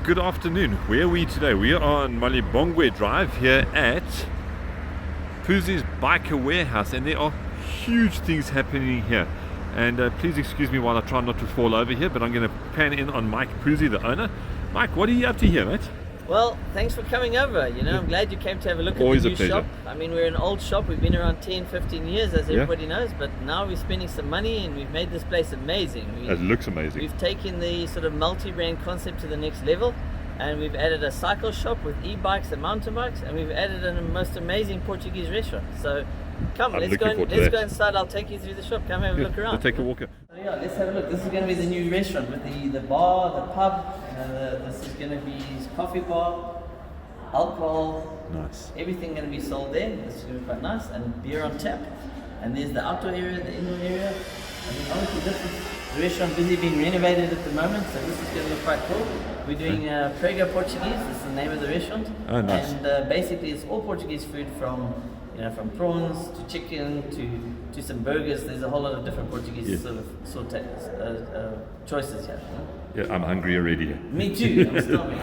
Good afternoon. Where are we today? We are on Malibongwe Drive here at Puzi's Biker Warehouse, and there are huge things happening here. And please excuse me while I try not to fall over here, but I'm going to pan in on Mike Puzi, the owner. Mike, what are you up to here, mate? Well, thanks for coming over. I'm glad you came to have a look Always at the a new pleasure. shop. I mean, we're an old shop. We've been around 10, 15 years, as everybody knows, but now we're spending some money and we've made this place amazing. It looks amazing. We've taken the sort of multi-brand concept to the next level, and we've added a cycle shop with e-bikes and mountain bikes, and we've added a most amazing Portuguese restaurant. So come, let's go inside. I'll take you through the shop. Come have a look around. Let's take a walk. So yeah, let's have a look. This is going to be the new restaurant with the bar, the pub. This is going to be his coffee bar, alcohol, Nice. everything going to be sold there. This is going to be quite nice, and beer on tap. And there's the outdoor area, the indoor area. I mean, honestly, this is the restaurant busy being renovated at the moment, so this is going to look quite cool. We're doing Prego Portuguese. This is the name of the restaurant. Oh, nice. And basically, it's all Portuguese food from prawns to chicken to some burgers. There's a whole lot of different Portuguese sort of choices here. Yeah, I'm hungry already. Me too. I'm starving.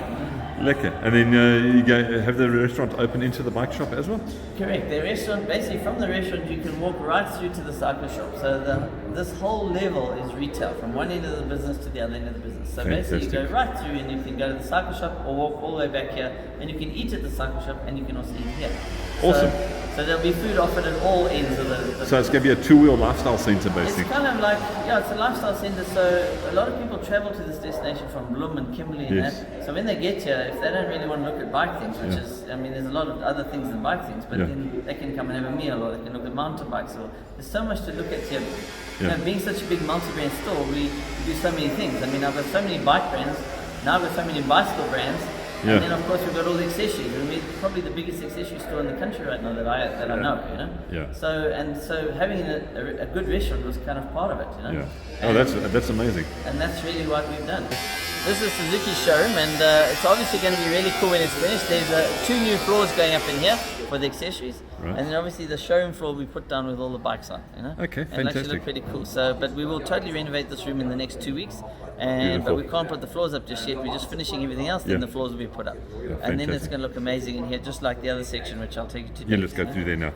Lekker. And then you go have the restaurant open into the bike shop as well? Correct. The restaurant, basically from the restaurant, you can walk right through to the cycle shop. So this whole level is retail, from one end of the business to the other end of the business. So basically you go right through and you can go to the cycle shop or walk all the way back here, and you can eat at the cycle shop and you can also eat here. Awesome. So there'll be food offered at all ends of the So it's going to be a two-wheel lifestyle centre basically. It's kind of like, it's a lifestyle centre, so a lot of people travel to this destination from Bloem and Kimberley and that. So when they get here, if they don't really want to look at bike things, which is, I mean, there's a lot of other things than bike things, but then they can come and have a meal, or they can look at mountain bikes, or there's so much to look at here. Being such a big multi-brand store, we do so many things. I mean, I've got so many bike brands, now I've got so many bicycle brands, and then of course we've got all the accessories, and we're probably the biggest accessory store in the country right now that I know. So having a good restaurant was kind of part of it, Yeah. Oh, that's amazing. And that's really what we've done. This is Suzuki's showroom, and it's obviously going to be really cool when it's finished. There's 2 new floors going up in here for the accessories, and then obviously the showroom floor we put down with all the bikes on. Okay, and fantastic. it'll actually look pretty cool. So, but we will totally renovate this room in the next 2 weeks, but we can't put the floors up just yet. We're just finishing everything else. Then the floors will be put up, and then it's going to look amazing in here, just like the other section, which I'll take you to. Let's go through there now.